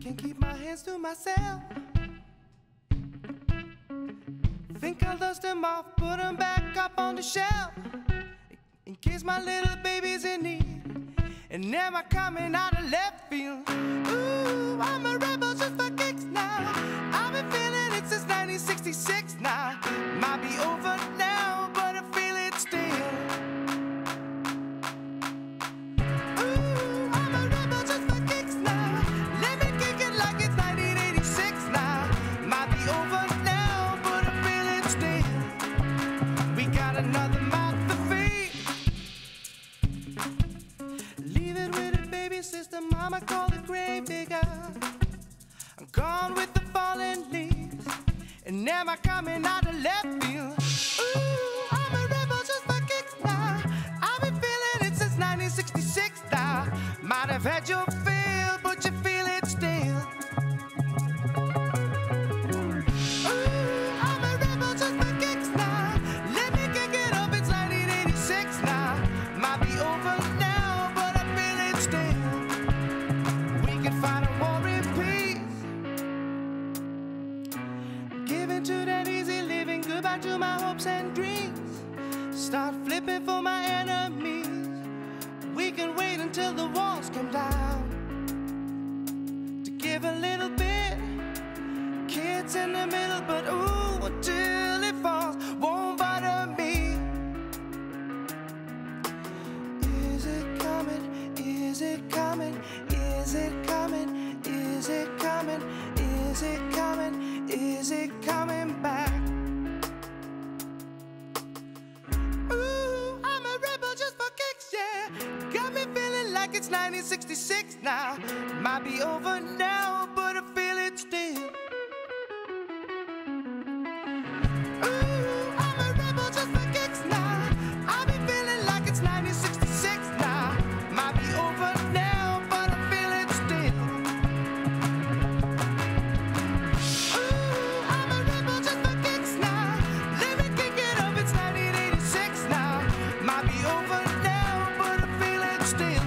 Can't keep my hands to myself. Think I lost them off, put them back up on the shelf, in case my little baby's in need. And am I coming out of left field? Ooh, I'm a rebel just for kicks now. I've been feeling it since 1966 now. Might be over now, but I feel it still. Ooh, I'm a rebel just for kicks now. Let me kick it like it's 1986 now. Might be over now, but I feel it still. We got another mouth to feed. Leave it with a baby sister, mama call the grave digger. I'm gone with the fallen leaves. And am I coming out of left field? Ooh, I'm a rebel just for kicks now. I've been feeling it since 1966 now. Might have had your fill, but you feel it still. Ooh, I'm a rebel just for kicks now. Let me kick it up, it's 1986 now. Might be over now, but I feel it still. We can fight a war in peace. Giving to that easy living, goodbye to my hopes and dreams. Start flipping for my enemies. We can wait until the walls come down to give a little bit. Kids in the middle, but ooh, until it falls, won't bother me. Is it coming? Is it coming? Is it coming? Is it coming? Is it coming? Is it coming back? Ooh, I'm a rebel just for kicks, yeah. Got me feeling like it's 1966 now. Might be over now, but I feel it still. Ooh, I'm a rebel just for kicks now. I've been feeling like it's 1966 now. Might be over now, but I feel it still. Ooh, I'm a rebel just for kicks now. Let me kick it up, it's 1986 now. Might be over now, but I feel it still.